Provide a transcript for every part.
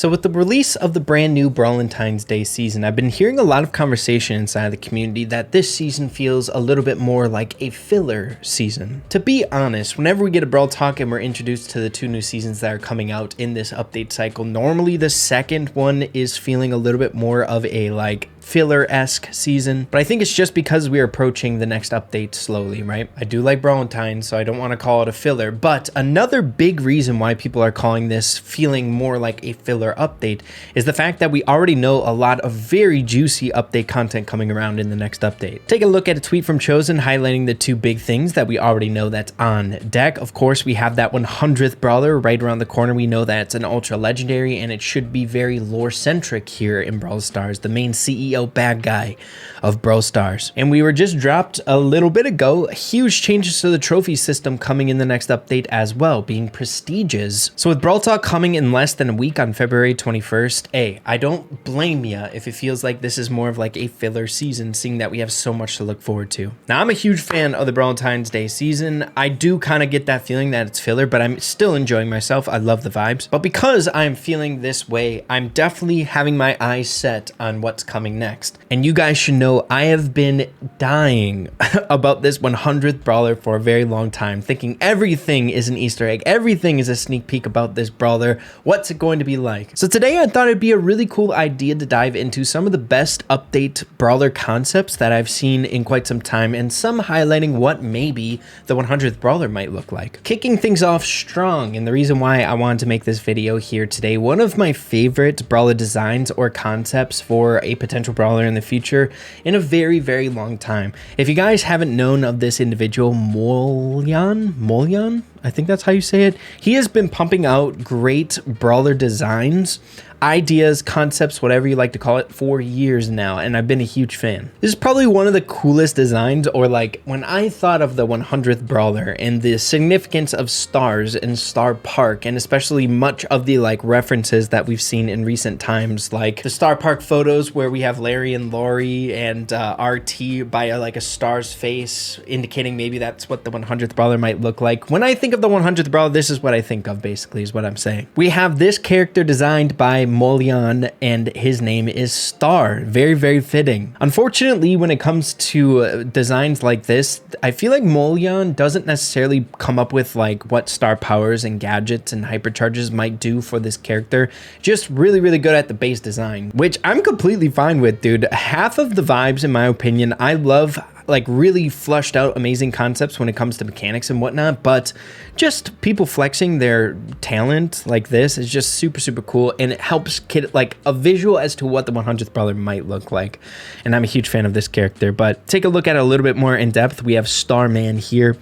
So with the release of the brand new Brawlentine's Day season, I've been hearing a lot of conversation inside the community that this season feels a little bit more like a filler season. To be honest, whenever we get a Brawl talk and we're introduced to the two new seasons that are coming out in this update cycle, normally the second one is feeling a little bit more of a filler-esque season, but I think it's just because we're approaching the next update slowly, right? I do like Brawlentine, so I don't want to call it a filler, but another big reason why people are calling this feeling more like a filler update is the fact that we already know a lot of very juicy update content coming around in the next update. Take a look at a tweet from Chosen highlighting the two big things that we already know that's on deck. Of course, we have that 100th Brawler right around the corner. We know that it's an ultra legendary and it should be very lore-centric here in Brawl Stars, the main CEO bad guy of Brawl Stars. And we were just dropped a little bit ago, huge changes to the trophy system coming in the next update as well, being prestiges. So with Brawl Talk coming in less than a week on February 21st, hey, I don't blame ya if it feels like this is more of like a filler season, seeing that we have so much to look forward to. Now, I'm a huge fan of the Brawlentine's Day season. I do kind of get that feeling that it's filler, but I'm still enjoying myself. I love the vibes. But because I'm feeling this way, I'm definitely having my eyes set on what's coming next. And you guys should know I have been dying about this 100th Brawler for a very long time, thinking everything is an Easter egg, everything is a sneak peek about this Brawler. What's it going to be like? So today I thought it'd be a really cool idea to dive into some of the best update Brawler concepts that I've seen in quite some time, and some highlighting what maybe the 100th Brawler might look like. Kicking things off strong, and the reason why I wanted to make this video here today, one of my favorite Brawler designs or concepts for a potential Brawler in the future in a very, very long time. If you guys haven't known of this individual, Molyan, I think that's how you say it. He has been pumping out great Brawler designs, ideas, concepts, whatever you like to call it, for years now, and I've been a huge fan. This is probably one of the coolest designs, or like when I thought of the 100th Brawler and the significance of stars in Star Park, and especially much of the references that we've seen in recent times, like the Star Park photos where we have Larry and Lori and RT by a star's face, indicating maybe that's what the 100th Brawler might look like. When I think of the 100th Brawler, this is what I think of, basically, is what I'm saying. We have this character designed by Molyan, and his name is Star. Very, very fitting. Unfortunately, when it comes to designs like this, I feel like Molyan doesn't necessarily come up with what star powers and gadgets and hypercharges might do for this character. Just really, really good at the base design, which I'm completely fine with, dude. Half of the vibes, in my opinion, I love really flushed out amazing concepts when it comes to mechanics and whatnot, but just people flexing their talent like this is just super, super cool, and it helps get a visual as to what the 100th Brawler might look like. And I'm a huge fan of this character, but take a look at it a little bit more in depth. We have Starman here.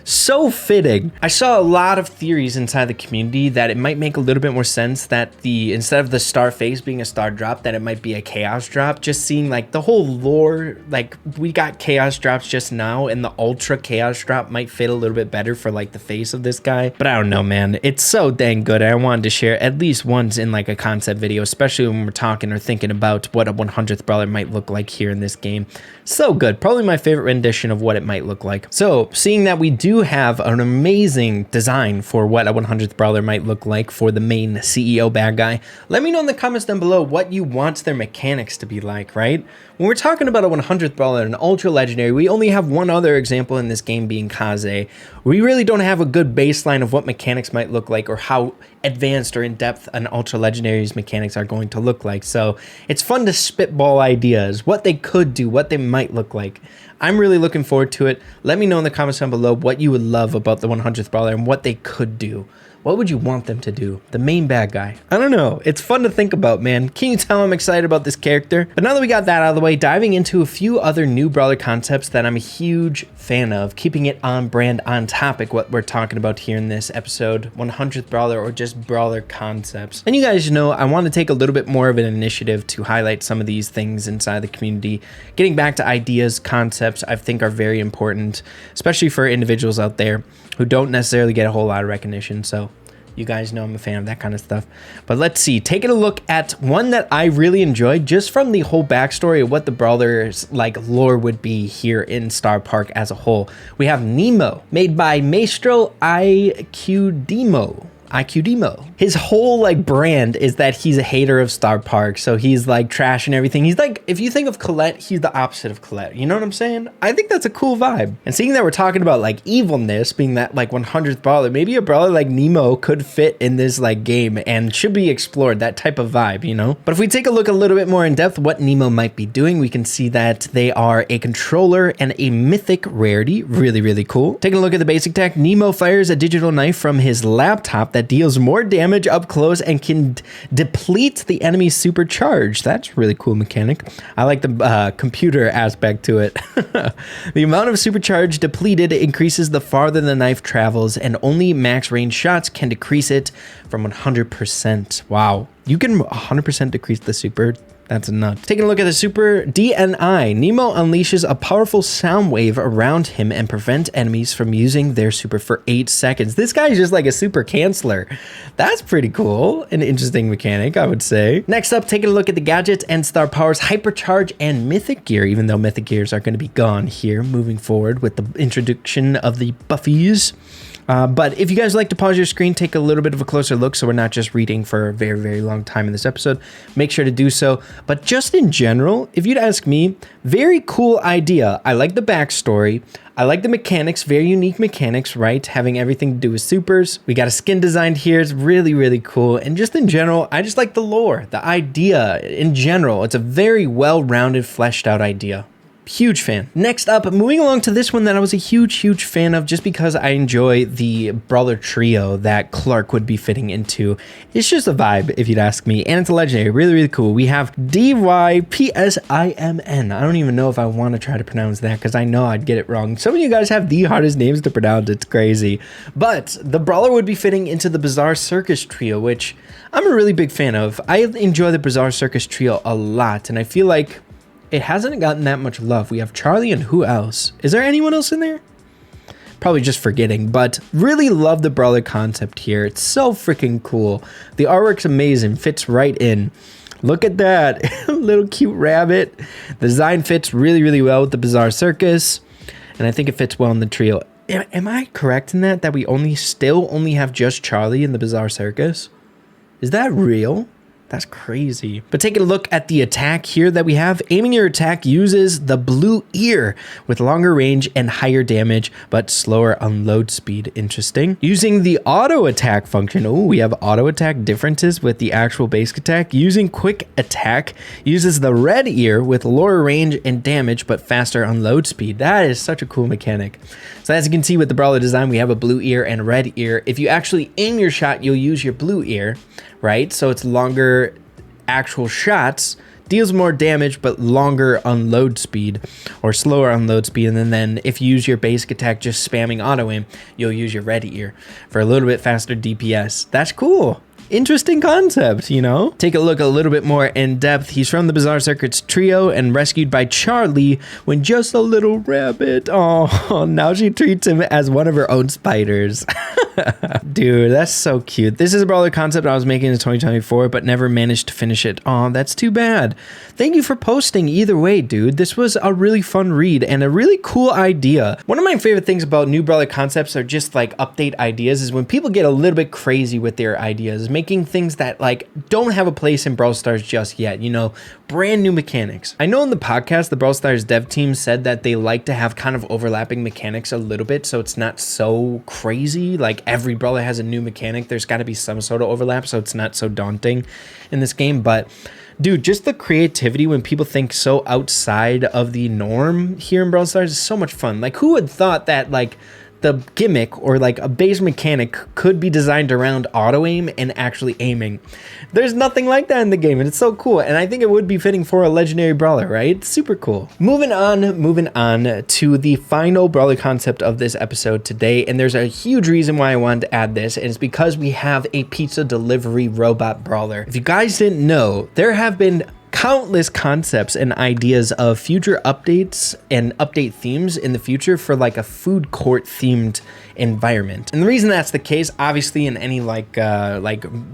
So fitting. I saw a lot of theories inside the community that it might make a little bit more sense that instead of the star face being a star drop, that it might be a chaos drop. Just seeing the whole lore, we got chaos drops just now, and the ultra chaos drop might fit a little bit better for the face of this guy. But I don't know, man. It's so dang good. I wanted to share at least once in a concept video, especially when we're talking or thinking about what a 100th Brawler might look like here in this game. So good. Probably my favorite rendition of what it might look like. So seeing that we do have an amazing design for what a 100th Brawler might look like for the main CEO bad guy, let me know in the comments down below what you want their mechanics to be like, right? When we're talking about a 100th Brawler, an ultra legendary, we only have one other example in this game being Kaze. We really don't have a good baseline of what mechanics might look like or how advanced or in-depth an ultra legendary's mechanics are going to look like. So it's fun to spitball ideas, what they could do, what they might look like. I'm really looking forward to it. Let me know in the comments down below what you would love about the 100th Brawler and what they could do. What would you want them to do? The main bad guy. I don't know. It's fun to think about, man. Can you tell I'm excited about this character? But now that we got that out of the way, diving into a few other new Brawler concepts that I'm a huge fan of, keeping it on brand, on topic, what we're talking about here in this episode, 100th Brawler or just Brawler concepts. And you guys know I want to take a little bit more of an initiative to highlight some of these things inside the community. Getting back to ideas, concepts, I think are very important, especially for individuals out there who don't necessarily get a whole lot of recognition. So you guys know I'm a fan of that kind of stuff. But let's see, taking a look at one that I really enjoyed just from the whole backstory of what the Brawler's lore would be here in Star Park as a whole. We have Nemo, made by Maestro IQ Demo. IQ Nemo. His whole like brand is that he's a hater of Star Park. So he's like trashing everything. He's like, if you think of Colette, he's the opposite of Colette. You know what I'm saying? I think that's a cool vibe. And seeing that we're talking about like evilness being that like 100th brawler, maybe a brawler like Nemo could fit in this like game and should be explored, that type of vibe, you know? But if we take a look a little bit more in depth what Nemo might be doing, we can see that they are a controller and a mythic rarity. Really, really cool. Taking a look at the basic tech, Nemo fires a digital knife from his laptop that deals more damage up close and can deplete the enemy's supercharge. That's a really cool mechanic. I like the computer aspect to it. The amount of supercharge depleted increases the farther the knife travels, and only max range shots can decrease it from 100%. Wow. You can 100% decrease the super. That's nuts. Taking a look at the super DNI, Nemo unleashes a powerful sound wave around him and prevent enemies from using their super for 8 seconds. This guy is just like a super canceller. That's pretty cool. An interesting mechanic, I would say. Next up, taking a look at the gadgets and star powers, hypercharge and mythic gear, even though mythic gears are going to be gone here moving forward with the introduction of the buffies. But if you guys like to pause your screen, take a little bit of a closer look so we're not just reading for a very, very long time in this episode, make sure to do so. But just in general, if you'd ask me, very cool idea. I like the backstory. I like the mechanics, very unique mechanics, right? Having everything to do with supers. We got a skin designed here. It's really, really cool. And just in general, I just like the lore, the idea in general. It's a very well-rounded, fleshed out idea. Huge fan. Next up, moving along to this one that I was a huge fan of just because I enjoy the brawler trio that Clark would be fitting into. It's just a vibe, if you'd ask me, and it's a legendary. Really, really cool. We have DYPSIMN. I don't even know if I want to try to pronounce that because I know I'd get it wrong. Some of you guys have the hardest names to pronounce. It's crazy. But the brawler would be fitting into the Bizarre Circus trio, which I'm a really big fan of. I enjoy the Bizarre Circus trio a lot, and I feel like it hasn't gotten that much love. We have Charlie and who else? Is there anyone else in there? Probably just forgetting, but really love the brawler concept here. It's so freaking cool. The artwork's amazing, fits right in. Look at that, little cute rabbit. The design fits really, really well with the Bizarre Circus, and I think it fits well in the trio. Am I correct in that we still only have just Charlie in the Bizarre Circus? Is that real? That's crazy. But taking a look at the attack here that we have, aiming your attack uses the blue ear with longer range and higher damage, but slower unload speed. Interesting. Using the auto attack function. Oh, we have auto attack differences with the actual basic attack. Using quick attack uses the red ear with lower range and damage, but faster unload speed. That is such a cool mechanic. So as you can see with the brawler design, we have a blue ear and a red ear. If you actually aim your shot, you'll use your blue ear, right? So it's longer actual shots, deals more damage, but longer unload speed or slower unload speed. And then if you use your basic attack, just spamming auto aim, you'll use your red ear for a little bit faster DPS. That's cool. Interesting concept, you know? Take a look a little bit more in depth. He's from the Bizarre Circuits trio and rescued by Charlie when just a little rabbit. Oh, now she treats him as one of her own spiders. Dude, that's so cute. This is a brawler concept I was making in 2024, but never managed to finish it. Oh, that's too bad. Thank you for posting either way, dude. This was a really fun read and a really cool idea. One of my favorite things about new brawler concepts are just like update ideas is when people get a little bit crazy with their ideas, making things that like don't have a place in Brawl Stars just yet, you know, brand new mechanics. I know in the podcast, the Brawl Stars dev team said that they like to have kind of overlapping mechanics a little bit, so it's not so crazy. Like every brawler has a new mechanic. There's got to be some sort of overlap, so it's not so daunting in this game. But dude, just the creativity when people think so outside of the norm here in Brawl Stars is so much fun. Like who would thought that like the gimmick or like a base mechanic could be designed around auto aim and actually aiming? There's nothing like that in the game, and it's so cool. And I think it would be fitting for a legendary brawler, right? It's super cool. Moving on to the final brawler concept of this episode today. And there's a huge reason why I wanted to add this, and it's because we have a pizza delivery robot brawler. If you guys didn't know, there have been countless concepts and ideas of future updates and update themes in the future for like a food court themed environment. And the reason that's the case, obviously in any like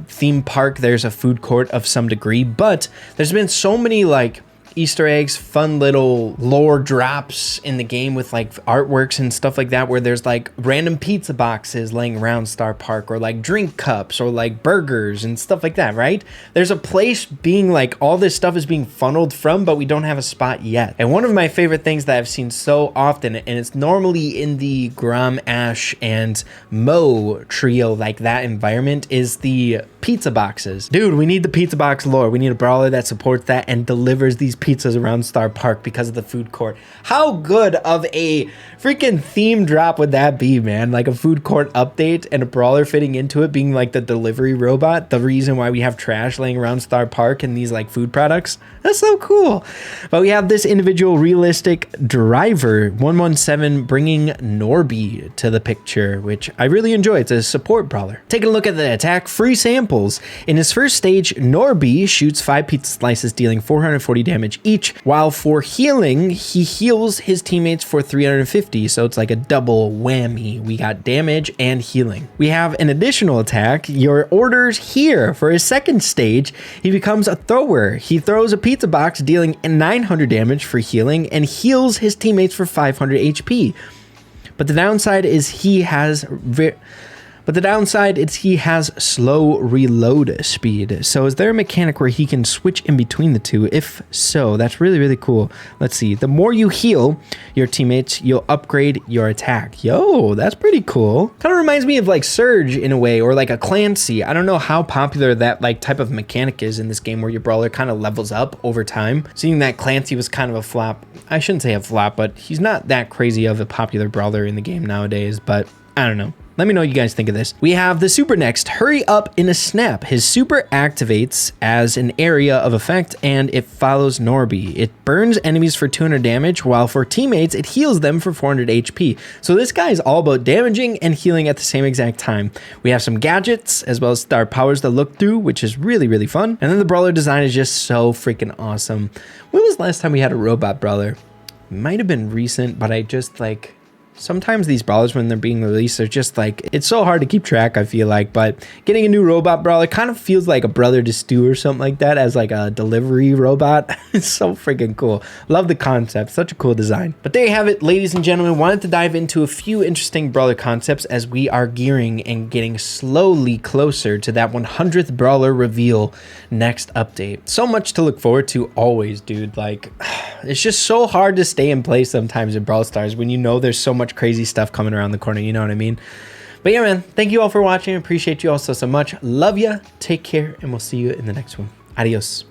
theme park, there's a food court of some degree, but there's been so many like Easter eggs, fun little lore drops in the game with like artworks and stuff like that, where there's like random pizza boxes laying around Star Park, or like drink cups, or like burgers and stuff like that, right? There's a place being like all this stuff is being funneled from, but we don't have a spot yet. And one of my favorite things that I've seen so often, and it's normally in the Grom, Ash, and Mo trio, like that environment, is the pizza boxes. Dude, we need the pizza box lore. We need a brawler that supports that and delivers these pizzas around Star Park because of the food court. How good of a freaking theme drop would that be, man? Like a food court update and a brawler fitting into it being like the delivery robot, the reason why we have trash laying around Star Park and these like food products. That's so cool. But we have this individual realistic driver 117 bringing Norby to the picture, which I really enjoy. It's a support brawler. Taking a look at the attack, free samples. In his first stage, Norby shoots 5 pizza slices, dealing 440 damage each, while for healing, he heals his teammates for 350, so it's like a double whammy. We got damage and healing. We have an additional attack, your orders here. For his second stage, he becomes a thrower. He throws a pizza box, dealing 900 damage for healing, and heals his teammates for 500 HP. But the downside is he has slow reload speed. So is there a mechanic where he can switch in between the two? If so, that's really, really cool. Let's see. The more you heal your teammates, you'll upgrade your attack. Yo, that's pretty cool. Kind of reminds me of like Surge in a way, or like a Clancy. I don't know how popular that like type of mechanic is in this game, where your brawler kind of levels up over time. Seeing that Clancy was kind of a flop. I shouldn't say a flop, but he's not that crazy of a popular brawler in the game nowadays, but I don't know. Let me know what you guys think of this. We have the super next, hurry up in a snap. His super activates as an area of effect and it follows Norby. It burns enemies for 200 damage, while for teammates, it heals them for 400 HP. So this guy is all about damaging and healing at the same exact time. We have some gadgets as well as star powers to look through, which is really, really fun. And then the brawler design is just so freaking awesome. When was the last time we had a robot brawler? Might have been recent, but I just like... Sometimes these brawlers, when they're being released, they're just like, it's so hard to keep track, I feel like. But getting a new robot brawler kind of feels like a brother to Stu or something like that, as like a delivery robot. It's so freaking cool. Love the concept. Such a cool design. But there you have it, ladies and gentlemen. Wanted to dive into a few interesting brawler concepts as we are gearing and getting slowly closer to that 100th brawler reveal next update. So much to look forward to always, dude. Like, it's just so hard to stay in place sometimes in Brawl Stars when you know there's so much crazy stuff coming around the corner, you know what I mean? But yeah, man, thank you all for watching. Appreciate you all so much. Love ya. Take care, and we'll see you in the next one. Adios.